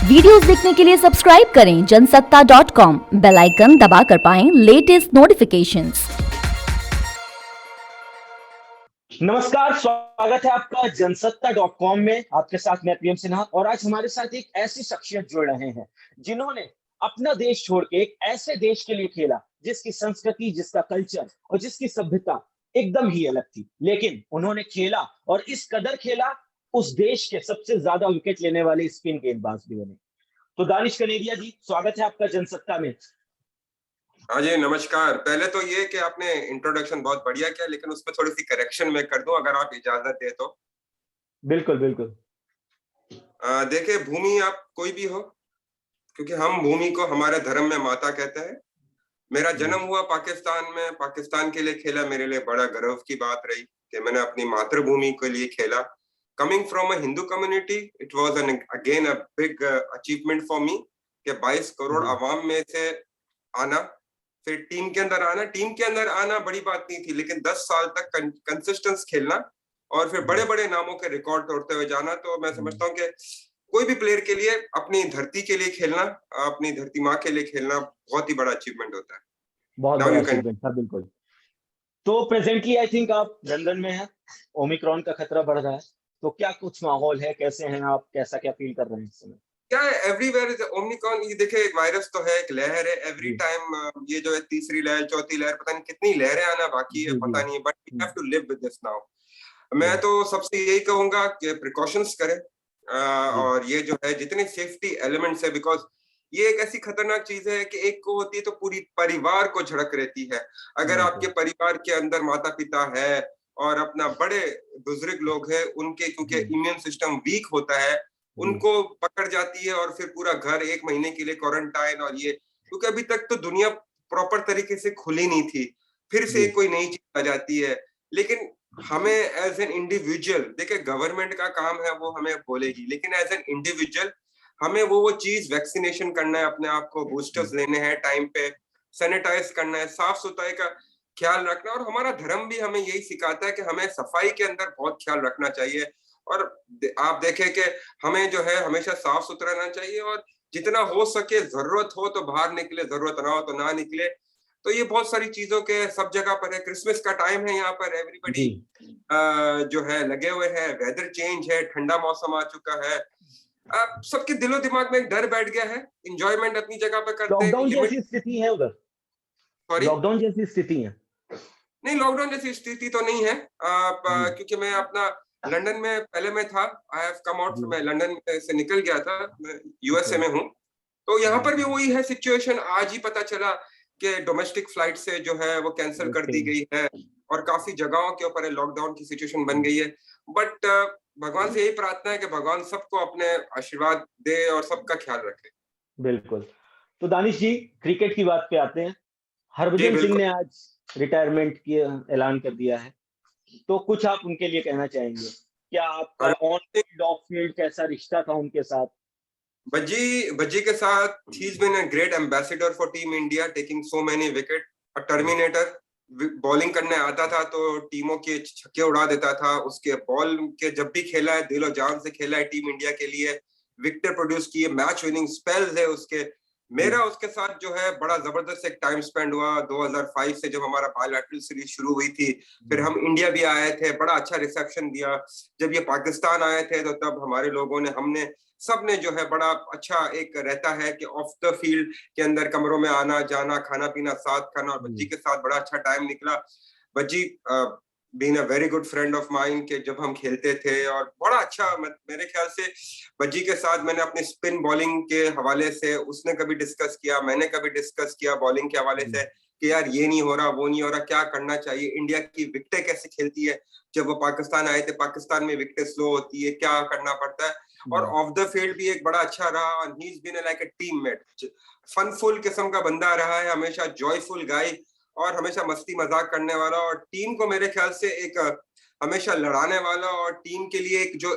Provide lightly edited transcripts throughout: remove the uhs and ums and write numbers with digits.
Videos देखने के लिए सब्सक्राइब करें जनसत्ता.com, बेल आइकन दबाकर पाएं लेटेस्ट नोटिफिकेशंस। नमस्कार, स्वागत है आपका जनसत्ता.com में। आपके साथ मैं प्रियम सिन्हा और आज हमारे साथ एक ऐसी शख्सियत जुड़ रहे हैं जिन्होंने अपना देश छोड़ के एक ऐसे देश के लिए खेला जिसकी संस्कृति, जिसका कल्चर और जिसकी सभ्यता एकदम ही अलग थी, लेकिन उन्होंने खेला और इस कदर खेला उस देश के सबसे ज्यादा विकेट लेने वाले स्पिन गेंदबाज भी बने। तो दानिश कनेरिया जी, स्वागत है आपका जनसत्ता में। हाँ जी, नमस्कार। पहले तो ये कि आपने इंट्रोडक्शन बहुत बढ़िया किया, लेकिन उसमें थोड़ी सी करेक्शन मैं कर दूं अगर आप इजाजत दे तो। बिल्कुल बिल्कुल। देखिए, भूमि आप कोई भी हो, क्योंकि हम भूमि को हमारे धर्म में माता कहते हैं। मेरा जन्म हुआ पाकिस्तान में, पाकिस्तान के लिए खेला, मेरे लिए बड़ा गर्व की बात रही कि मैंने अपनी मातृभूमि के लिए खेला। Coming from a Hindu community, it was again a big achievement for me कि 22 करोड़ आवाम में से आना, फिर टीम के अंदर आना। टीम के अंदर आना बड़ी बात नहीं थी, लेकिन 10 साल तक कंसिस्टेंस खेलना और फिर बड़े बड़े नामों के रिकॉर्ड तोड़ते हुए जाना। तो मैं समझता हूँ कि कोई भी प्लेयर के लिए अपनी धरती के लिए खेलना, अपनी धरती माँ के लिए खेलना बहुत ही बड़ा अचीवमेंट होता है। बहुत बड़ा अचीवमेंट था, बिल्कुल। तो प्रेजेंटली आई थिंक आप लंदन में हैं, ओमिक्रॉन का खतरा बढ़ रहा है, तो क्या कुछ माहौल है, कैसे हैं आप, कैसा क्या फील कर रहे हैं इस समय? क्या है, एवरीवेयर इज ओमिक्रॉन। ये देखिए, एक वायरस तो है, एक लहर है एवरी टाइम। ये जो है तीसरी लहर, चौथी लहर, पता नहीं कितनी लहरें आना बाकी है, पता नहीं है, but we have to live with this now. मैं तो सबसे यही कहूंगा कि प्रिकॉशंस करें, और ये जो है जितने सेफ्टी एलिमेंट्स है, बिकॉज ये एक ऐसी खतरनाक चीज है कि एक को होती है तो पूरी परिवार को झड़क रहती है। अगर आपके परिवार के अंदर माता पिता है और अपना बड़े बुजुर्ग लोग हैं, उनके क्योंकि इम्यून सिस्टम वीक होता है, उनको पकड़ जाती है और फिर पूरा घर 1 महीने के लिए क्वारंटाइन। और ये क्योंकि अभी तक तो दुनिया प्रॉपर तरीके से खुली नहीं थी, फिर से कोई नई चीज आ जाती है। लेकिन हमें एज एन इंडिविजुअल, देखिए गवर्नमेंट का काम है वो हमें बोलेगी, लेकिन एज एन इंडिविजुअल हमें वो चीज वैक्सीनेशन करना है, अपने आप को बूस्टर्स लेने हैं टाइम पे, सैनिटाइज करना है, साफ सुथराई का ख्याल रखना। और हमारा धर्म भी हमें यही सिखाता है कि हमें सफाई के अंदर बहुत ख्याल रखना चाहिए। और आप देखें कि हमें जो है हमेशा साफ सुथरा रहना चाहिए, और जितना हो सके जरूरत हो तो बाहर निकले, जरूरत ना हो तो ना निकले। तो ये बहुत सारी चीजों के सब जगह पर है। क्रिसमस का टाइम है, यहाँ पर एवरीबडी जो है लगे हुए हैं, वेदर चेंज है, ठंडा मौसम आ चुका है, सबके दिलो दिमाग में एक डर बैठ गया है। एंजॉयमेंट अपनी जगह पे करते हैं, लॉकडाउन जैसी स्थिति है उधर? सॉरी, लॉकडाउन जैसी स्थिति है? नहीं, लॉकडाउन जैसी स्थिति तो नहीं है, क्योंकि मैं अपना लंदन में पहले मैं था। आई हैव कम आउट, मैं लंदन से निकल गया था, मैं यूएसए में हूँ। तो यहाँ पर भी वही है सिचुएशन। आज ही पता चला कि डोमेस्टिक फ्लाइट से जो है वो कैंसिल कर दी गई है और काफी जगहों के ऊपर लॉकडाउन की सिचुएशन बन गई है। बट भगवान से यही प्रार्थना है कि भगवान सबको अपने आशीर्वाद दे और सबका ख्याल रखे। बिल्कुल। तो दानिश जी, क्रिकेट की बात पे आते हैं। हरभजन सिंह बिल्कुल। ने आज रिटायरमेंट की ऐलान कर दिया है, तो कुछ आप उनके लिए कहना चाहेंगे? क्या आपका ऑन फील्ड, ऑफ फील्ड कैसा रिश्ता था उनके साथ? भज्जी के साथ, he is been a great ambassador for team India, taking so many wicket, a terminator. Bowling करने आता था तो टीमों के छक्के उड़ा देता था। उसके बॉल के जब भी खेला है, दिलो जान से खेला है टीम इंडिया के लिए, विकेट प्रोड्यूस किए, मैच विनिंग स्पेल्स है उसके। मेरा उसके साथ जो है बड़ा जबरदस्त एक टाइम स्पेंड हुआ 2005 से, जब हमारा बायलैटरल सीरीज शुरू हुई थी। फिर हम इंडिया भी आए थे, बड़ा अच्छा रिसेप्शन दिया। जब ये पाकिस्तान आए थे तो तब हमारे लोगों ने, हमने सबने जो है बड़ा अच्छा एक रहता है कि ऑफ द फील्ड के अंदर कमरों में आना जाना, खाना पीना साथ खाना, और भज्जी के साथ बड़ा अच्छा टाइम निकला। Bhajji been a very good friend of mine के जब हम खेलते थे, और बड़ा अच्छा, मेरे ख्याल से भज्जी के साथ मैंने अपनी स्पिन बॉलिंग के हवाले से, उसने कभी डिस्कस किया, मैंने कभी डिस्कस किया बॉलिंग के हवाले से कि यार ये नहीं हो रहा, वो नहीं हो रहा, क्या करना चाहिए, इंडिया की विकेटें कैसे खेलती है। जब वो पाकिस्तान आए थे, पाकिस्तान में विकेटें स्लो होती है, क्या करना पड़ता है। और ऑफ द फील्ड भी एक बड़ा अच्छा रहा, he is been like a teammate, funful किस्म का बंदा रहा है, हमेशा जॉयफुल गाय, और हमेशा मस्ती मजाक करने वाला, और टीम को मेरे ख्याल से एक हमेशा लड़ाने वाला। और टीम के लिए एक जो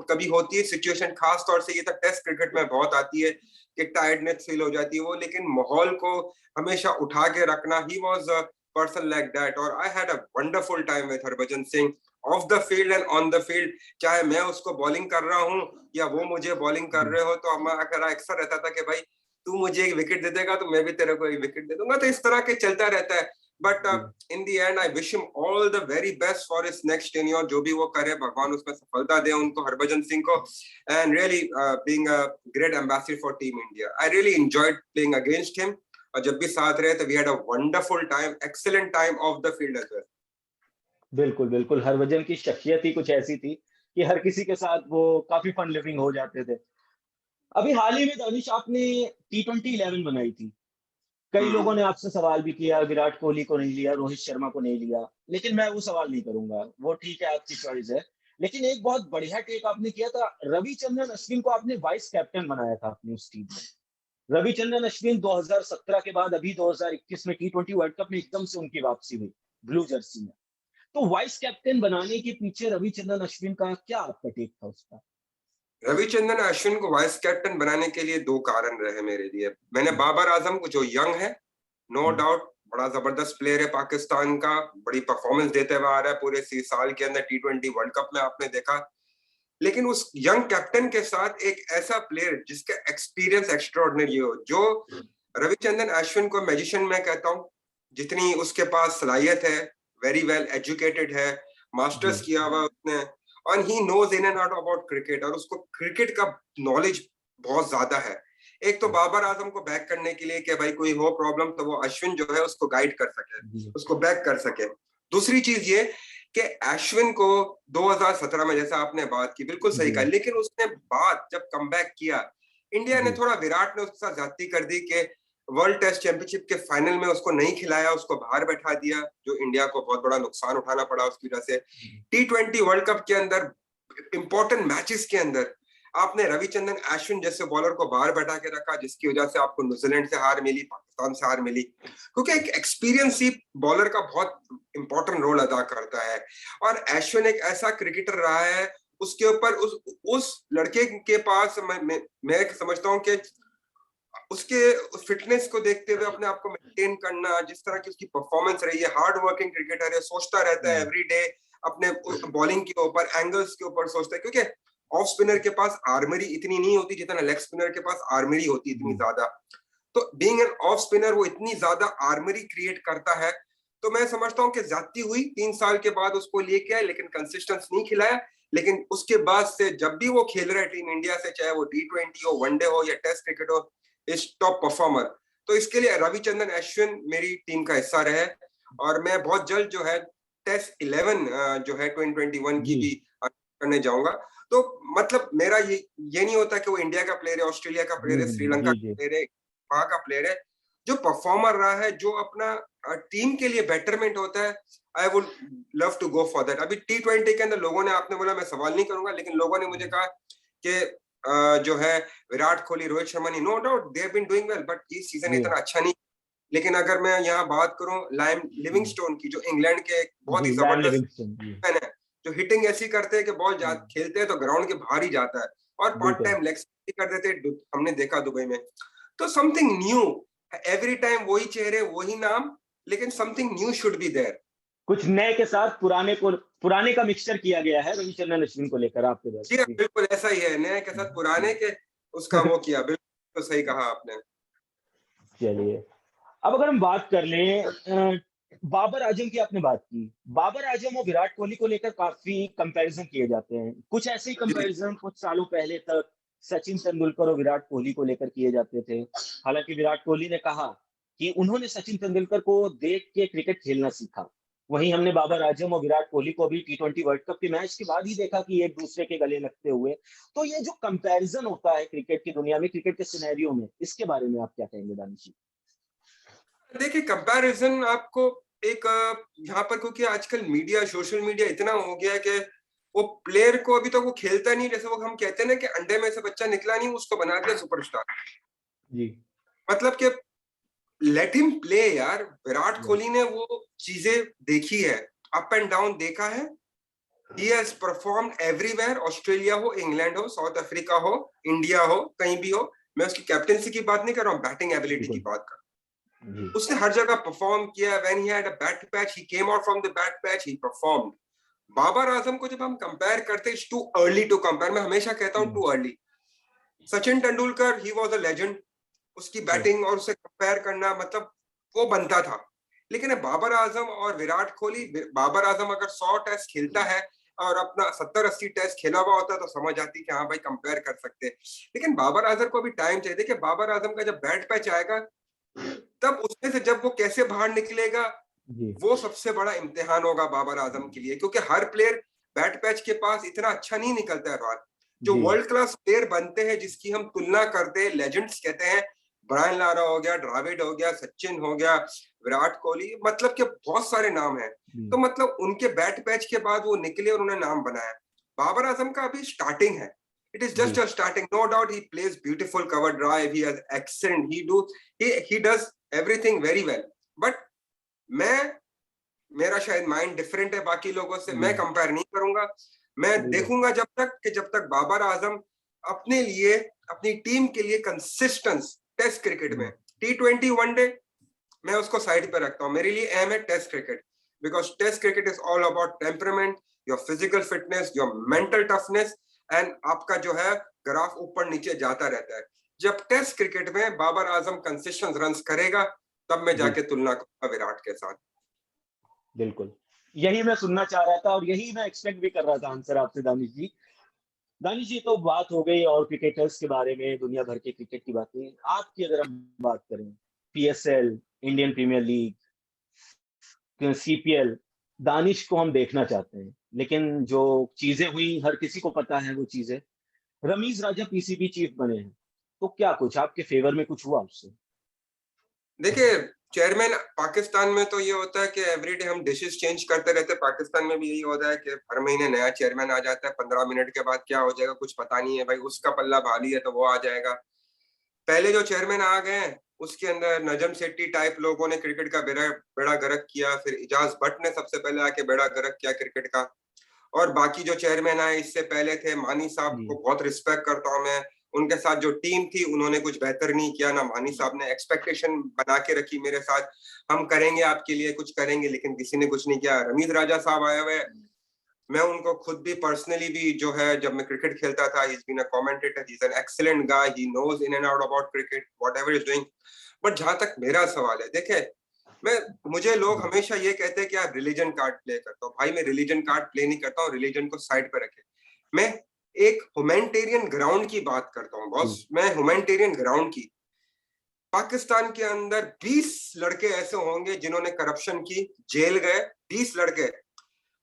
कभी होती है सिचुएशन, खास तौर से ये तो टेस्ट क्रिकेट में बहुत आती है कि टायर्डनेस फील हो जाती है वो, लेकिन माहौल को हमेशा उठा के रखना, he was a person like that. और I had a wonderful time with Harbhajan Singh. Off the field and on the field, चाहे मैं उसको बॉलिंग कर रहा हूँ या वो मुझे बॉलिंग कर रहे हो, तो हमारा अक्सर रहता था कि भाई तू मुझे एक विकेट दे देगा तो मैं भी तेरे को एक विकेट दे दूंगा, तो इस तरह के चलता रहता है। But in the and I wish him all the very best for his next tenure, जो भी वो करे भगवान उसमें सफलता दे उनको, हरभजन सिंह को, and really being a great ambassador for team India. I really enjoyed playing against him, और जब भी साथ रहे तो we had a wonderful time, excellent time off the field as well. बिल्कुल बिल्कुल, हरभजन की शख्सियत ही कुछ ऐसी थी कि हर किसी के साथ वो काफी फन लिविंग हो जाते थे। अभी हाल ही में दानिश आपने T20 11 बनाई थी। कई लोगों ने आपसे सवाल भी किया, विराट कोहली को नहीं लिया, रोहित शर्मा को नहीं लिया, लेकिन मैं वो सवाल नहीं करूंगा, वो ठीक है, आपकी चॉइस है। लेकिन एक बहुत बढ़िया टेक आपने किया था, रविचंद्रन अश्विन को आपने वाइस कैप्टन बनाया था अपनी उस टीम में। रविचंद्रन अश्विन 2017 के बाद अभी 2021 में T20 वर्ल्ड कप में एकदम से उनकी वापसी हुई ब्लू जर्सी में। तो वाइस कैप्टन बनाने के पीछे रविचंद्रन अश्विन का क्या आपका टेक था उसका? रविचंद्रन अश्विन को वाइस कैप्टन बनाने के लिए दो कारण रहे मेरे लिए। मैंने बाबर आजम को, जो यंग है, नो डाउट बड़ा जबरदस्त प्लेयर है पाकिस्तान का, बड़ी परफॉर्मेंस देते हुए आ रहा है पूरे 3 साल के अंदर, T20 वर्ल्ड कप में आपने देखा। लेकिन उस यंग कैप्टन के साथ एक ऐसा प्लेयर जिसका एक्सपीरियंस एक्स्ट्राऑर्डिनरी हो, जो रविचंद्रन अश्विन को मैजिशियन मैं कहता हूँ, जितनी उसके पास सलाहियत है, वेरी वेल एजुकेटेड है, मास्टर्स किया हुआ उसने, और he knows in and out about cricket, और उसको क्रिकेट का नॉलेज बहुत ज्यादा है। एक तो बाबर आजम को बैक करने के लिए कि भाई कोई हो प्रॉब्लम तो वो अश्विन जो है उसको गाइड कर सके, उसको बैक कर सके। दूसरी चीज ये कि अश्विन को 2017 में, जैसा आपने बात की, बिल्कुल सही कहा, लेकिन उसने बाद जब कमबैक किया, इंडिया ने थोड़ा, विराट ने उसके साथ ज्यादती कर दी कि वर्ल्ड टेस्ट चैंपियनशिप के फाइनल में उसको नहीं खिलाया, उसको बाहर बैठा दिया, जो इंडिया को बहुत बड़ा नुकसान उठाना पड़ा उसकी वजह से। T20 वर्ल्ड कप के अंदर, इंपॉर्टेंट मैचेस के अंदर आपने रविचंद्रन अश्विन जैसे बॉलर को बाहर बैठा के रखा, जिसकी वजह से आपको न्यूजीलैंड से हार मिली, पाकिस्तान से हार मिली, क्योंकि एक एक्सपीरियंस ही बॉलर का बहुत इंपॉर्टेंट रोल अदा करता है। और अश्विन एक ऐसा क्रिकेटर रहा है, उसके ऊपर उस लड़के के पास मैं समझता हूँ कि उसके फिटनेस को देखते हुए अपने आप को मेंटेन करना, जिस तरह की उसकी परफॉर्मेंस रही है, हार्ड वर्किंग क्रिकेटर है, सोचता रहता है एवरी डे अपने बॉलिंग के ऊपर, एंगल्स के ऊपर सोचता है, क्योंकि ऑफ स्पिनर के पास आर्मरी इतनी नहीं होती जितना लेग स्पिनर के पास आर्मरी होती इतनी ज्यादा। तो बीइंग एन ऑफ स्पिनर वो इतनी ज्यादा आर्मरी क्रिएट करता है। तो मैं समझता हूँ कि ज्यादती हुई 3 साल के बाद उसको लेके आए, लेकिन कंसिस्टेंस नहीं खिलाया। लेकिन उसके बाद से जब भी वो खेल रहा है टीम इंडिया से, चाहे वो T20 हो, वनडे हो या टेस्ट क्रिकेट हो, इज टॉप परफॉर्मर। तो इसके लिए रविचंद्रन अश्विन मेरी टीम का हिस्सा रहे, और मैं बहुत जल्द जो है टेस्ट 11 जो है 2021 की भी करने जाऊंगा। तो मतलब मेरा ये नहीं होता कि वो इंडिया का प्लेयर है, ऑस्ट्रेलिया का प्लेयर है, श्रीलंका का प्लेयर है, वहां का प्लेयर है, जो परफॉर्मर रहा है, जो अपना टीम के लिए बेटरमेंट होता है, I would love to go for that. अभी T20 के अंदर लोगों ने, आपने बोला मैं सवाल नहीं करूंगा, लेकिन लोगों ने मुझे कहा कि जो है विराट कोहली, रोहित शर्मा नहीं, no doubt they have been doing well, but ये सीजन इतना अच्छा नहीं। लेकिन अगर मैं यहाँ बात करूं लाइम लिविंगस्टोन की, जो इंग्लैंड के बहुत ही जबरदस्त है, जो हिटिंग ऐसी करते हैं कि बॉल खेलते हैं तो ग्राउंड के बाहर ही जाता है, और पार्ट टाइम लेग स्पिन कर देते, हमने देखा दुबई में। तो समथिंग न्यू, एवरी टाइम वही चेहरे वही नाम, लेकिन something new should be there. कुछ नए के साथ पुराने का मिक्सचर किया गया है रविचंद्रन अश्विन को लेकर आपके पास। जी बिल्कुल ऐसा ही है, नए के साथ पुराने के उसका वो किया, बिल्कुल सही कहा आपने। चलिए, अब अगर हम बात कर लें, बाबर आजम की आपने बात की, बाबर आजम और विराट कोहली को लेकर काफी कंपैरिजन किए जाते हैं। कुछ ऐसे ही कंपैरिजन कुछ सालों पहले तक सचिन तेंदुलकर और विराट कोहली को लेकर किए जाते थे। हालांकि विराट कोहली ने कहा कि उन्होंने सचिन तेंदुलकर को देख के क्रिकेट खेलना सीखा। वहीं हमने बाबर आजम और विराट कोहली को भी T20 वर्ल्ड कप के मैच के बाद ही देखा कि एक दूसरे के गले लगते हुए। तो ये जो कंपैरिजन होता है क्रिकेट की दुनिया में, क्रिकेट के सिनेरियो में, इसके बारे में आप क्या कहेंगे दानिश जी? देखिए, कंपैरिजन आपको एक यहाँ पर, क्योंकि आजकल मीडिया, सोशल मीडिया इतना हो गया है कि वो प्लेयर को अभी तो वो खेलता नहीं, जैसे वो हम कहते हैं ना कि अंडे में से बच्चा निकला नहीं, उसको बना दिया सुपरस्टार जी। मतलब कि लेट हिम प्ले यार। विराट कोहली ने वो चीजें देखी है, अप एंड डाउन देखा है, he has performed everywhere, Australia हो, इंग्लैंड हो, साउथ अफ्रीका हो, इंडिया हो, कहीं भी हो। मैं उसकी कैप्टेंसी की बात नहीं कर रहा हूँ, बैटिंग एबिलिटी की बात कर रहा हूँ। उसने हर जगह परफॉर्म किया। when he had a bad patch, he came out from the bad patch, he performed। Babar Azam को जब हम कंपेयर करते, it's too early to compare. मैं हमेशा कहता हूँ too early. Sachin Tendulkar, he was a legend, उसकी बैटिंग और उसे कंपेयर करना मतलब वो बनता था। लेकिन बाबर आजम और विराट कोहली, बाबर आजम अगर 100 टेस्ट खेलता है और अपना 70-80 टेस्ट खेला हुआ होता है तो समझ आती कि हाँ भाई कंपेयर कर सकते हैं। लेकिन बाबर आजम को भी टाइम चाहिए कि बाबर आजम का जब बैट पैच आएगा तब उसमें से जब वो कैसे बाहर निकलेगा, वो सबसे बड़ा इम्तिहान होगा बाबर आजम के लिए। क्योंकि हर प्लेयर बैट पैच के पास इतना अच्छा नहीं निकलता है बाहर। जो वर्ल्ड क्लास प्लेयर बनते हैं, जिसकी हम तुलना करते हैं, लेजेंड्स कहते हैं, ब्रायन लारा हो गया, द्रविड़ हो गया, सचिन हो गया, विराट कोहली, मतलब कि बहुत सारे नाम हैं। तो मतलब उनके बैट पैच के बाद वो निकले और उन्हें नाम बनाया। बाबर आजम का अभी स्टार्टिंग है, it is just a starting. No doubt he plays beautiful cover drive, he has excellent, he does everything very well. But मेरा शायद माइंड डिफरेंट है बाकी लोगों से, मैं कंपेयर नहीं करूंगा। मैं देखूंगा जब तक बाबर आजम अपने लिए, अपनी टीम के लिए कंसिस्टेंस टेस्ट क्रिकेट में, T20 वनडे मैं उसको साइड पे रखता हूँ। मेरे लिए अहम है test cricket, because test cricket is all about temperament, your physical fitness, your mental toughness, and आपका जो है ग्राफ ऊपर नीचे जाता रहता है। जब टेस्ट क्रिकेट में बाबर आजम कंसिस्टेंट रन्स करेगा तब मैं जाके तुलना करूंगा विराट के साथ। बिल्कुल, यही मैं सुनना चाह रहा था और यही मैं एक्सपेक्ट भी कर रहा था आंसर आपसे दानिश जी। दानिश जी, तो बात हो गई और क्रिकेटर्स के बारे में, दुनिया भर के क्रिकेट की बातें। आपकी अगर हम बात करें, PSL, Indian premier league, CPL, Danish को हम देखना चाहते हैं, लेकिन जो चीजें हुई हर किसी को पता है वो चीजें। रमीज राजा PCB चीफ बने हैं, तो क्या कुछ आपके फेवर में कुछ हुआ उससे? देखिए, चेयरमैन पाकिस्तान में तो ये होता है कि एवरीडे हम डिशेस चेंज करते रहते हैं। पाकिस्तान में भी यही होता है कि हर महीने नया चेयरमैन आ जाता है, 15 मिनट के बाद क्या हो जाएगा कुछ पता नहीं है भाई। उसका पल्ला भारी है तो वो आ जाएगा। पहले जो चेयरमैन आ गए उसके अंदर नजम सेट्टी टाइप लोगों ने क्रिकेट का बेड़ा गर्क किया। फिर इजाज भट्ट ने सबसे पहले आके बेड़ा गर्क किया क्रिकेट का। और बाकी जो चेयरमैन आए इससे पहले थे, मानी साहब को बहुत रिस्पेक्ट करता हूं मैं। उनके साथ जो टीम थी उन्होंने कुछ बेहतर नहीं किया ना। मानी साहब ने एक्सपेक्टेशन बना के रखी मेरे साथ, हम करेंगे आपके लिए कुछ करेंगे, लेकिन किसी ने कुछ नहीं किया। रमीज राजा साहब आए हुए, मैं उनको खुद भी पर्सनली भी जो है, जब मैं क्रिकेट खेलता था, he's been a commentator, he's an excellent guy, he knows in and out about cricket, whatever he's doing। But जहां तक मेरा सवाल है, देखे मुझे लोग हमेशा ये कहते हैं कि आप रिलीजन कार्ड प्ले करते हो। भाई मैं रिलीजन कार्ड प्ले नहीं करता हूँ, रिलीजन को साइड पे रखे। मैं एक ह्यूमैनिटेरियन ग्राउंड की बात करता हूँ बॉस, मैं ह्यूमैनिटेरियन ग्राउंड की। पाकिस्तान के अंदर 20 लड़के ऐसे होंगे जिन्होंने करप्शन की, जेल गए, 20 लड़के।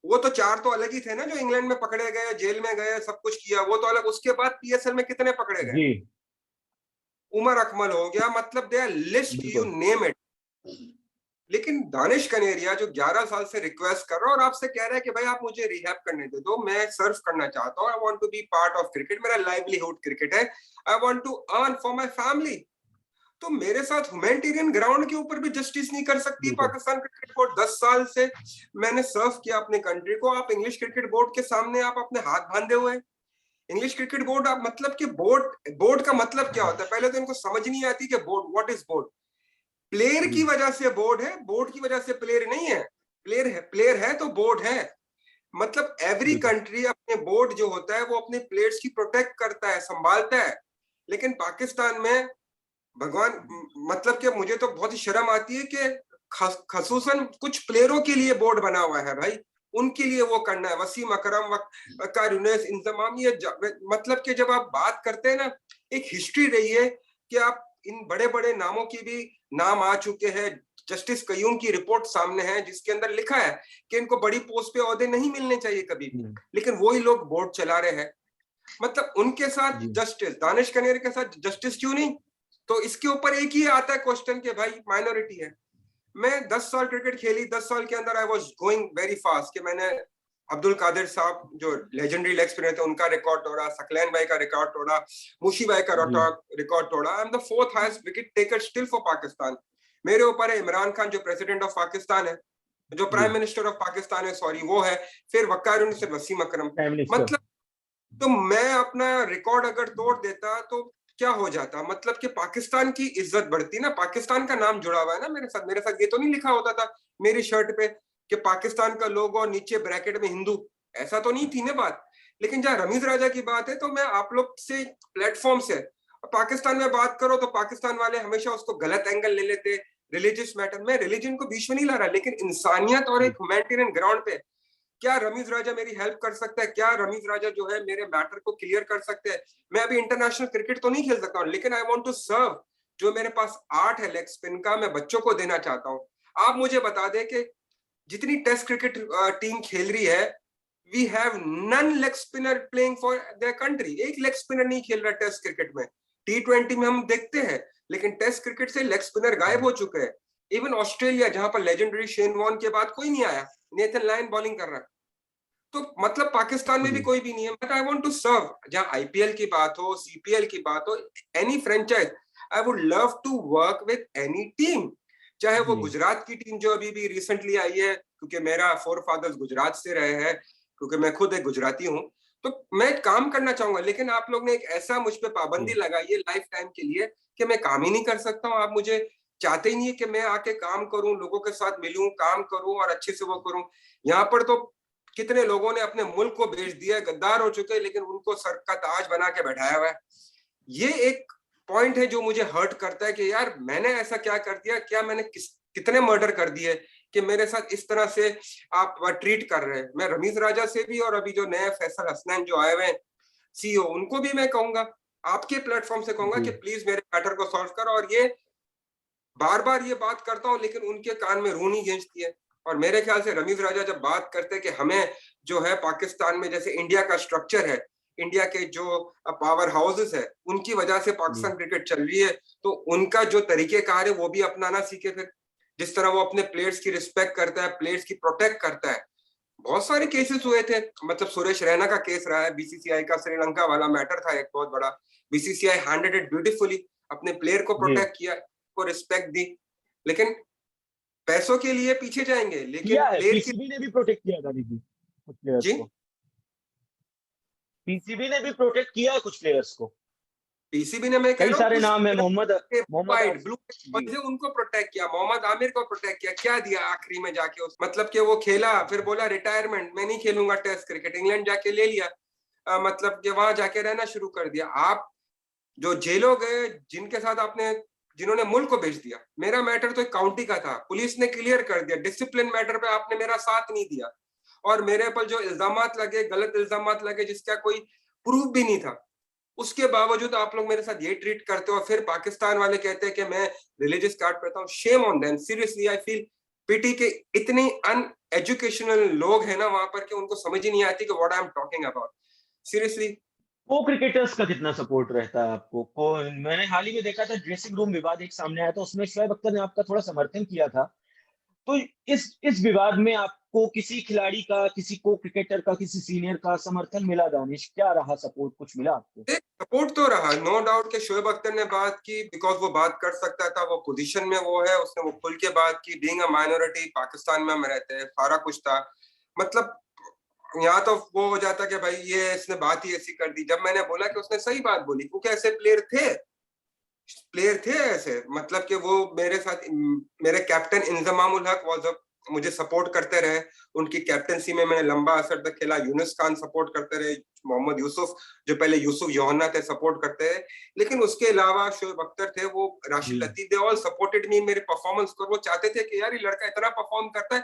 वो तो 4 तो अलग ही थे ना, जो इंग्लैंड में पकड़े गए, जेल में गए, सब कुछ किया, वो तो अलग। उसके बाद PSL में कितने पकड़े गए? उमर अकमल हो गया, मतलब they are list, you name it. लेकिन दानिश कनेरिया जो 11 साल से रिक्वेस्ट कर रहा है और आपसे कह रहा है कि भाई आप मुझे रिहैब करने दे दो, मैं सर्व करना चाहता हूँ, I want to be part of cricket, मेरा लाइवलीहुड क्रिकेट है, I want to earn for my family. तो मेरे साथ ह्यूमैनिटेरियन ग्राउंड के ऊपर भी जस्टिस नहीं कर सकती पाकिस्तान क्रिकेट बोर्ड। 10 साल से मैंने सर्व किया अपने कंट्री को। आप इंग्लिश क्रिकेट बोर्ड के सामने आप अपने हाथ बांधे हुए। इंग्लिश क्रिकेट बोर्ड, आप मतलब कि बोर्ड का मतलब क्या होता है? पहले तो इनको समझ नहीं आती कि board, what is board. Player की वजह से बोर्ड है, बोर्ड की वजह से प्लेयर नहीं है। प्लेयर है तो बोर्ड है। मतलब एवरी कंट्री अपने बोर्ड जो होता है वो अपने प्लेयर्स की प्रोटेक्ट करता है, संभालता है। लेकिन पाकिस्तान में भगवान, मतलब कि मुझे तो बहुत ही शर्म आती है कि खसूसन कुछ प्लेयरों के लिए बोर्ड बना हुआ है भाई, उनके लिए वो करना है। वसीम अकरम, वकार यूनिस, इंतमाम, ये मतलब कि जब आप बात करते हैं ना, एक हिस्ट्री रही है कि आप इन बड़े बड़े नामों की भी नाम आ चुके हैं। जस्टिस कयूम की रिपोर्ट सामने है जिसके अंदर लिखा है कि इनको बड़ी पोस्ट पे ओहदे नहीं मिलने चाहिए कभी भी, लेकिन वही लोग बोर्ड चला रहे हैं। मतलब उनके साथ जस्टिस, दानिश कनेर के साथ जस्टिस क्यों नहीं? तो इसके ऊपर एक ही आता है क्वेश्चन कि भाई माइनॉरिटी है। मैं 10 साल क्रिकेट खेली, 10 साल के अंदर I was going very fast कि मैंने अब्दुल कादिर साहब जो लेजेंडरी लेग स्पिनर थे उनका रिकॉर्ड तोड़ा, सकलैन भाई का रिकॉर्ड तोड़ा, मुशी भाई का रिकॉर्ड तोड़ा। I am the 4th highest wicket taker still for Pakistan. मेरे ऊपर है इमरान खान जो प्रेसिडेंट ऑफ पाकिस्तान है, जो प्राइम मिनिस्टर ऑफ पाकिस्तान है, सॉरी वो है, फिर वकार यूनिस, वसीम अकरम। मतलब तो मैं अपना रिकॉर्ड अगर तोड़ देता तो क्या हो जाता? मतलब कि पाकिस्तान की इज्जत बढ़ती ना, पाकिस्तान का नाम जुड़ा हुआ है ना मेरे साथ ये तो नहीं लिखा होता था मेरी शर्ट पे कि पाकिस्तान का लोगो और नीचे ब्रैकेट में हिंदू। ऐसा तो नहीं थी ना बात। लेकिन जहाँ रमीज राजा की बात है तो मैं आप लोग से प्लेटफॉर्म से, पाकिस्तान में बात करो तो पाकिस्तान वाले हमेशा उसको गलत एंगल ले लेते, रिलीजियस मैटर। मैं रिलीजन को बीच में नहीं ला रहा, लेकिन इंसानियत और एक ह्यूमैनिटेरियन ग्राउंड पे क्या रमीज राजा मेरी हेल्प कर सकता है, क्या रमीज राजा जो है मेरे मैटर को क्लियर कर सकते हैं। मैं अभी इंटरनेशनल क्रिकेट तो नहीं खेल सकता हूँ, लेकिन आई वांट टू सर्व। जो मेरे पास आर्ट है लेग स्पिन का, मैं बच्चों को देना चाहता हूँ। आप मुझे बता दें कि जितनी टेस्ट क्रिकेट टीम खेल रही है, we have none leg spinner playing for their country. एक लेग स्पिनर नहीं खेल रहा टेस्ट क्रिकेट में। T20 में हम देखते हैं, लेकिन टेस्ट क्रिकेट से लेग स्पिनर गायब हो चुके हैं। इवन ऑस्ट्रेलिया, जहां पर लेजेंडरी शेन वॉर्न के बाद कोई नहीं आया, नेथन लायन बॉलिंग कर रहा है। तो मतलब पाकिस्तान में भी कोई भी नहीं है। But I want to serve. जहां आईपीएल की बात हो, सीपीएल की बात हो, any franchise, I would love to work with any team. चाहे वो गुजरात की टीम जो अभी भी रिसेंटली आई है, क्योंकि मेरा फोर फादर्स गुजरात से रहे हैं, क्योंकि मैं खुद एक गुजराती हूँ, तो मैं काम करना चाहूंगा। लेकिन आप लोग ने एक ऐसा मुझ पे पाबंदी लगाई है लाइफ टाइम के लिए कि मैं काम ही नहीं कर सकता हूँ। आप मुझे चाहते ही नहीं है कि मैं आके काम करूं, लोगों के साथ मिलूं, काम करूं और अच्छे से वो करूं। यहाँ पर तो कितने लोगों ने अपने मुल्क को बेच दिया, गद्दार हो चुके हैं, लेकिन उनको सर का ताज बना के बैठाया हुआ है। ये एक पॉइंट है जो मुझे हर्ट करता है कि यार मैंने ऐसा क्या कर दिया, क्या मैंने कितने मर्डर कर दिए कि मेरे साथ इस तरह से आप ट्रीट कर रहे हैं। मैं रमीज राजा से भी, और अभी जो नए फैसल हसनैन जो आए हुए हैं सीईओ, उनको भी मैं कहूंगा, आपके प्लेटफॉर्म से कहूंगा कि प्लीज मेरे मैटर को सॉल्व करो। और ये बार बार ये बात करता हूँ, लेकिन उनके कान में रू नहीं गूंजती है। और मेरे ख्याल से रमीज राजा जब बात करते हैं कि हमें जो है पाकिस्तान में, जैसे इंडिया का स्ट्रक्चर है, इंडिया के जो पावर हाउसेस है, उनकी वजह से पाकिस्तान क्रिकेट चल रही है, तो उनका जो तरीकेकार है वो भी अपनाना सीखे। फिर जिस तरह वो अपने प्लेयर्स की रिस्पेक्ट करता है, प्लेयर्स की प्रोटेक्ट करता है। बहुत सारे केसेस हुए थे, मतलब सुरेश रैना का केस रहा है, बीसीसीआई का श्रीलंका वाला मैटर था एक बहुत बड़ा। बीसीसीआई हैंडेड इट ब्यूटीफुली, अपने प्लेयर को प्रोटेक्ट किया, को रिस्पेक्ट दी। लेकिन पैसों के लिए पीछे जाएंगे, लेकिन प्लेयर की। पीसीबी ने भी प्रोटेक्ट किया था दीदी कुछ प्लेयर्स जी, को। पीसीबी ने भी प्रोटेक्ट किया है कुछ प्लेयर्स को। पीसीबी ने, मैं कह कई रहा हूँ सारे कुछ नाम है, मोहम्मद ब्लू उनको प्रोटेक्ट किया, मोहम्मद आमिर को प्रोटेक्ट किया। क्या दिया आखिरी में जाके उस, मतलब कि वो खेला, फिर बोला रिटायरमेंट, मैं नहीं खेलूंगा टेस्ट क्रिकेट, इंग्लैंड जाके ले लिया। मतलब कि वहां जाके रहना शुरू कर दिया। आप जो जेलों गए, जिनके साथ आपने, जिन्होंने मुल्क को बेच दिया। मेरा मैटर तो एक काउंटी का था, पुलिस ने क्लियर कर दिया। डिसिप्लिन मैटर पे आपने मेरा साथ नहीं दिया, और मेरे पर जो इल्जामात लगे, गलत इल्जामात लगे, जिसका कोई प्रूफ भी नहीं था, उसके बावजूद आप लोग मेरे साथ ये ट्रीट करते हो। फिर पाकिस्तान वाले कहते हैं कि मैं रिलीजियस कार्ड पहनता हूँ। Shame on them, seriously I feel pity के इतने अनएजुकेशनल लोग हैं ना वहां पर, कि उनको समझ ही नहीं आती कि what I am talking about. Seriously. को क्रिकेटर्स का कितना सपोर्ट रहता है आपको? मैंने हाल ही में देखा था, ड्रेसिंग रूम विवाद एक सामने आया था, उसमें शोएब अख्तर ने आपका थोड़ा समर्थन किया था। तो इस विवाद में आपको किसी खिलाड़ी का, किसी को क्रिकेटर का, किसी सीनियर का समर्थन मिला? दानिश, क्या रहा सपोर्ट, कुछ मिला आपको? सपोर्ट तो रहा, नो डाउट कि शोएब अख्तर ने बात की, बिकॉज वो बात कर सकता था, वो पोजीशन में वो है, उसने वो खुल के बात की। बीइंग अ माइनॉरिटी, पाकिस्तान में हम रहते हैं, सारा कुछ था। मतलब यहाँ तो वो हो जाता कि भाई ये इसने बात ही ऐसी कर दी। जब मैंने बोला कि उसने सही बात बोली, क्योंकि ऐसे प्लेयर थे ऐसे, मतलब कि वो मेरे साथ, मेरे कैप्टन इंजमाम उल हक वाज मुझे सपोर्ट करते रहे। उनकी कैप्टनसी में मैंने लंबा असर तक खेला। यूनुस खान सपोर्ट करते रहे, मोहम्मद यूसुफ, जो पहले यूसुफ योहन्ना थे, सपोर्ट करते रहे। लेकिन उसके अलावा शोएब अख्तर थे, वो Rashid Latif, they all supported me मेरे परफॉर्मेंस को। वो चाहते थे कि यार ये लड़का इतना परफॉर्म करता है,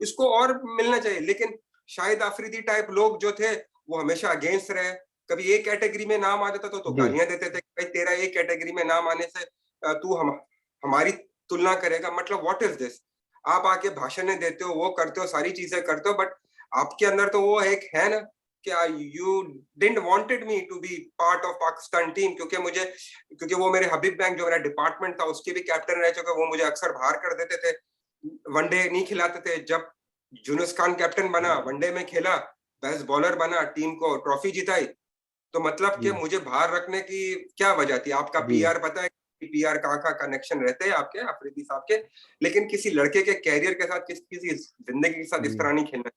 इसको और मिलना चाहिए। लेकिन शाहिद आफरीदी टाइप लोग जो थे, वो हमेशा अगेंस्ट रहे। कभी एक कैटेगरी में नाम आ जाता तो गालियां देते थे, भाई तेरा एक कैटेगरी में नाम आने से तू हमारी तुलना करेगा, मतलब व्हाट इज दिस। आप आके भाषण देते हो, वो करते हो, सारी चीजें करते हो, बट आपके अंदर तो वो एक है ना, क्या you didn't wanted me to be part of Pakistan team. क्योंकि वो मेरे हबीब बैंक जो मेरा डिपार्टमेंट था, उसके भी कैप्टन रह चुके, वो मुझे अक्सर बाहर कर देते थे, वनडे नहीं खिलाते थे। जब यूनुस खान कैप्टन बना, वनडे में खेला, बेस्ट बॉलर बना, टीम को ट्रॉफी जिताई। तो मतलब कि मुझे बाहर रखने की क्या वजह थी? आपका पीआर पता है, पीआर का कनेक्शन रहते हैं आपके अफरीदी साहब के, लेकिन किसी लड़के के कैरियर के साथ, किसी जिंदगी के साथ इस तरह नहीं खेलना।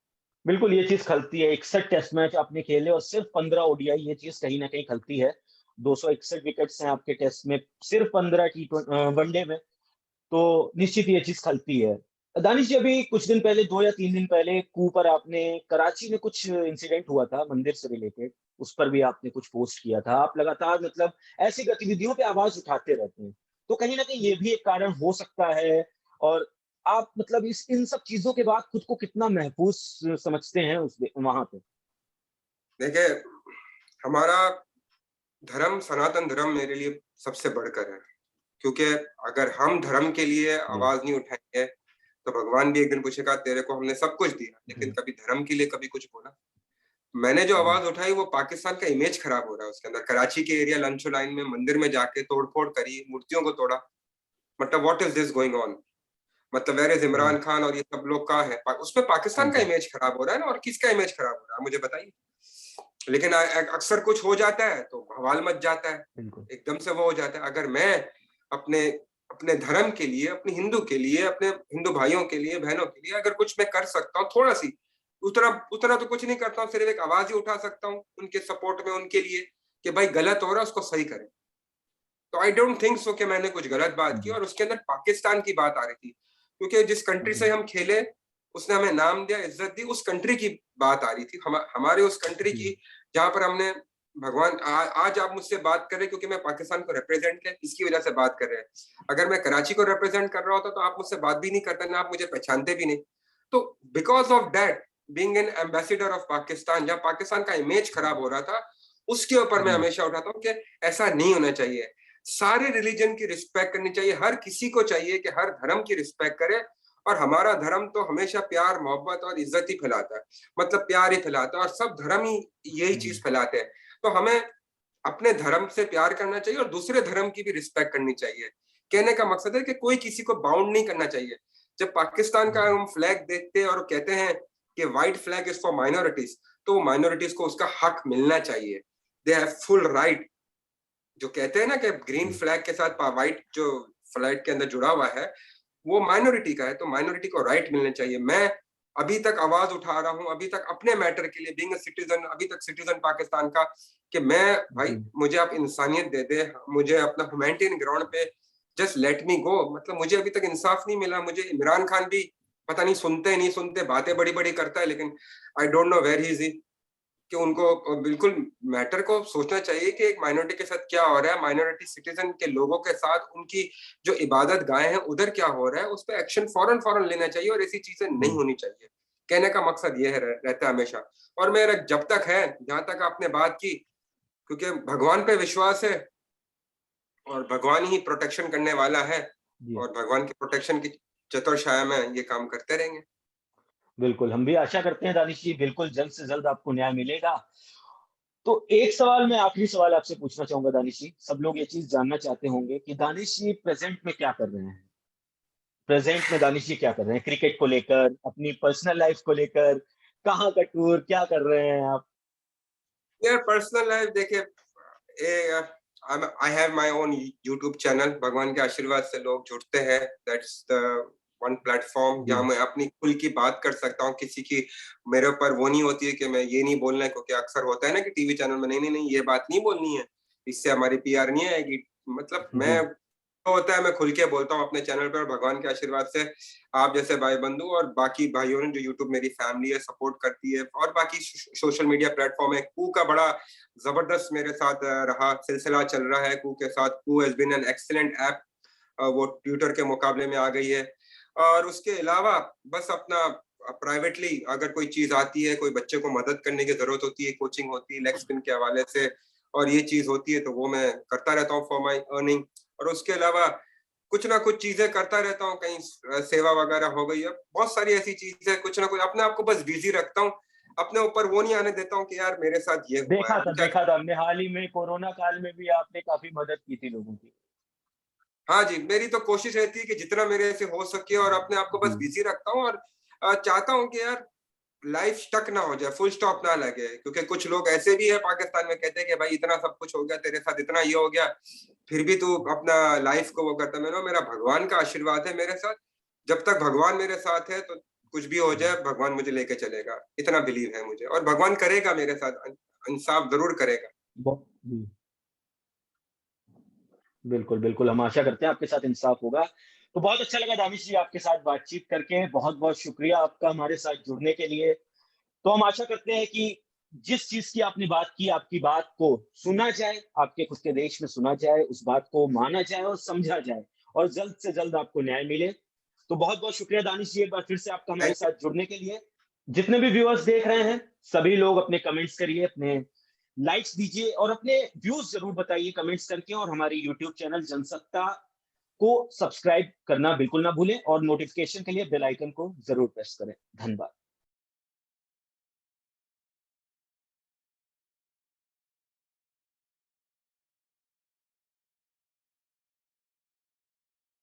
बिल्कुल, ये चीज खलती है। 61 टेस्ट मैच आपने खेले और सिर्फ 15 ओडीआई, ये चीज कहीं ना कहीं खलती है। 261 विकेट्स हैं आपके टेस्ट में, सिर्फ 15 टी वनडे में, तो निश्चित ये चीज खलती है। दानिश जी, अभी कुछ दिन पहले, 2 या 3 दिन पहले कू पर आपने कराची में कुछ इंसिडेंट हुआ था मंदिर से रिलेटेड, उस पर भी आपने कुछ पोस्ट किया था। आप लगातार मतलब ऐसी गतिविधियों पे आवाज उठाते रहते हैं। तो कहीं न कहीं ये भी एक कारण हो सकता है, और आप मतलब इस इन सब चीज़ों के बाद खुद को कितना महफूज़ समझते हैं वहाँ पे? देखिए, हमारा धर्म, सनातन धर्म मेरे लिए सबसे बढ़कर है, क्योंकि अगर हम धर्म के लिए जी, आवाज नहीं उठाएंगे तो भगवान भी एक दिन पूछेगा, तेरे को हमने सब कुछ दिया लेकिन जी, कभी धर्म के लिए कभी कुछ बोला? मैंने जो जी, आवाज उठाई वो पाकिस्तान का इमेज खराब हो रहा है उसके अंदर। कराची के एरिया लंचो लाइन में मंदिर में जाके तोड़फोड़ करी, मूर्तियों को तोड़ा। मतलब what is this going on? मतलब वेयर इज जी, इमरान खान और ये सब लोग कहाँ है? उसमें पाकिस्तान का बिल्कुल, इमेज खराब हो रहा है ना, और किसका इमेज खराब हो रहा है मुझे बताइए। लेकिन अक्सर कुछ हो जाता है तो बवाल मच जाता है, बिल्कुल। एकदम से वो हो जाता है। अगर मैं अपने अपने धर्म के लिए, अपने हिंदू के लिए, अपने हिंदू भाइयों के लिए, बहनों के लिए अगर कुछ मैं कर सकता हूँ थोड़ा सी, उतना उतना तो कुछ नहीं करता हूँ, सिर्फ एक आवाज ही उठा सकता हूँ उनके सपोर्ट में, उनके लिए कि भाई गलत हो रहा है उसको सही करें। तो आई डोंट थिंक सो कि मैंने कुछ गलत बात की। जी, और उसके अंदर पाकिस्तान की बात आ रही थी, क्योंकि जिस कंट्री से जी, हम खेले उसने हमें नाम दिया, इज्जत दी, उस कंट्री की बात आ रही थी, हमारे उस कंट्री जी, की जहां पर हमने भगवान आज आप मुझसे बात कर रहे हैं क्योंकि मैं पाकिस्तान को रिप्रेजेंट किया, इसकी वजह से बात कर रहे हैं। अगर मैं कराची को रिप्रेजेंट कर रहा होता तो आप मुझसे बात भी नहीं करते ना, आप मुझे पहचानते भी नहीं। तो because of that, being an ambassador of Pakistan, जहां पाकिस्तान का इमेज खराब हो रहा था, उसके ऊपर मैं जी, हमेशा उठाता हूँ कि ऐसा नहीं होना चाहिए। सारे रिलीजन की रिस्पेक्ट करनी चाहिए, हर किसी को चाहिए कि हर धर्म की रिस्पेक्ट करे। और हमारा धर्म तो हमेशा प्यार, मोहब्बत और इज्जत ही फैलाता है, मतलब प्यार ही फैलाता है, और सब धर्म ही यही जी, चीज फैलाते हैं। तो हमें अपने धर्म से प्यार करना चाहिए और दूसरे धर्म की भी रिस्पेक्ट करनी चाहिए। कहने का मकसद है कि कोई किसी को बाउंड नहीं करना चाहिए। जब पाकिस्तान का जी, हम फ्लैग देखते हैं और कहते हैं कि white flag is for minorities, तो माइनॉरिटीज को उसका हक मिलना चाहिए। They have full right. जो कहते हैं ना कि ग्रीन जी, फ्लैग के साथ व्हाइट जो फ्लैग के अंदर जुड़ा हुआ है वो माइनॉरिटी का है, तो माइनॉरिटी को राइट मिलने चाहिए। मैं अभी तक आवाज उठा रहा हूं, अभी तक अपने मैटर के लिए, बीइंग अ सिटीजन, अभी तक सिटीजन पाकिस्तान का, कि मैं भाई जी, मुझे आप इंसानियत दे दे, मुझे अपना ह्यूमैनिटेरियन ग्राउंड पे जस्ट लेट मी गो। मतलब मुझे अभी तक इंसाफ नहीं मिला। मुझे इमरान खान भी पता नहीं सुनते नहीं सुनते, बातें बड़ी बड़ी करता है, लेकिन I don't know where he is, कि उनको बिल्कुल मैटर को सोचना चाहिए कि एक माइनॉरिटी के साथ क्या हो रहा है, माइनॉरिटी सिटीजन के लोगों के साथ उनकी जो इबादत गाहें हैं उधर क्या हो रहा है, उस पर एक्शन फौरन फौरन लेना चाहिए और ऐसी चीजें नहीं जी, होनी चाहिए। कहने का मकसद ये है, रहता है हमेशा। और मेरा जब तक है, जहां तक आपने बात की, क्योंकि भगवान पे विश्वास है और भगवान ही प्रोटेक्शन करने वाला है, जी। और भगवान की प्रोटेक्शन की चतुर छाया में ये काम करते रहेंगे। बिल्कुल, हम भी आशा करते हैं दानिश जी, बिल्कुल जल्द से जल्द आपको न्याय मिलेगा। तो एक सवाल, मैं आखिरी सवाल आपसे पूछना चाहूँगा दानिश जी। सब लोग ये चीज़ जानना चाहते होंगे कि दानिश जी प्रेज़ेंट में क्या कर रहे हैं? प्रेज़ेंट में दानिश जी क्या कर रहे हैं? क्रिकेट को लेकर, अपनी पर्सनल लाइफ़ को लेकर, कहाँ का टूर, क्या कर रहे हैं आप? यार पर्सनल लाइफ देखिए, I have my own YouTube channel. भगवान के आशीर्वाद से लोग जुड़ते हैं, दैट्स द वन प्लेटफॉर्म जी, जहां मैं अपनी खुल की बात कर सकता हूँ। किसी की मेरे ऊपर वो नहीं होती है कि मैं ये नहीं बोलना है, क्योंकि अक्सर होता है ना कि टीवी चैनल में नहीं नहीं नहीं ये बात नहीं बोलनी है, इससे हमारी पीआर नहीं आएगी। मतलब जी, मैं, तो होता है मैं खुल के बोलता हूँ अपने चैनल पर, और भगवान के आशीर्वाद से आप जैसे भाई बंधु और बाकी भाइयों ने जो यूट्यूब मेरी फैमिली है सपोर्ट करती है, और बाकी सोशल मीडिया प्लेटफॉर्म है, कू का बड़ा जबरदस्त मेरे साथ रहा, सिलसिला चल रहा है कू के साथ। Koo has been an excellent app, वो ट्विटर के मुकाबले में आ गई है। और उसके अलावा बस अपना प्राइवेटली अगर कोई चीज आती है, कोई बच्चे को मदद करने की जरूरत होती है, कोचिंग होती है लेग स्पिन के हवाले से, और ये चीज होती है तो वो मैं करता रहता हूँ फॉर माई अर्निंग। और उसके अलावा कुछ ना कुछ चीजें करता रहता हूँ, कहीं सेवा वगैरह हो गई है, बहुत सारी ऐसी चीजें, कुछ ना कुछ अपने आप को बस बिजी रखता हूँ। अपने ऊपर वो नहीं आने देता हूँ कि यार मेरे साथ ये हुआ है, हम क्या। देखा था हमने हाल ही में कोरोना काल में भी आपने काफ़ी मदद की थी लोगों की। हाँ जी, मेरी तो कोशिश रहती है कि जितना मेरे से हो सके, और अपने आप को बस जी, बिजी रखता हूँ। और चाहता हूँ कि यार लाइफ स्टक ना हो जाए, फुल स्टॉप ना लगे, क्योंकि कुछ लोग ऐसे भी है पाकिस्तान में, कहते हैं कि भाई इतना सब कुछ हो गया तेरे साथ, इतना ये हो गया, फिर भी तू अपना लाइफ को वो करता। मैंने मेरा भगवान का आशीर्वाद है मेरे साथ, जब तक भगवान मेरे साथ है तो कुछ भी हो जी, जाए भगवान मुझे लेके चलेगा, इतना बिलीव है मुझे, और भगवान करेगा मेरे साथ, इंसाफ जरूर करेगा। जी। बिल्कुल, बिल्कुल, हम आशा करते हैं आपके साथ इंसाफ होगा। तो बहुत अच्छा लगा दानिश जी आपके साथ बातचीत करके, बहुत बहुत शुक्रिया आपका हमारे साथ जुड़ने के लिए। तो हम आशा करते हैं कि जिस चीज की आपने बात की, आपकी बात को सुना जाए, आपके खुद के देश में सुना जाए, उस बात को माना जाए और समझा जाए, और जल्द से जल्द आपको न्याय मिले। तो बहुत बहुत शुक्रिया दानिश जी एक बार फिर से आपका हमारे थैंक यू। साथ जुड़ने के लिए। जितने भी व्यूअर्स देख रहे हैं, सभी लोग अपने कमेंट्स करिए, अपने लाइक्स दीजिए और अपने व्यूज जरूर बताइए कमेंट्स करके, और हमारी यूट्यूब चैनल जनसत्ता को सब्सक्राइब करना बिल्कुल ना भूलें, और नोटिफिकेशन के लिए बेल आइकन को जरूर प्रेस करें। धन्यवाद।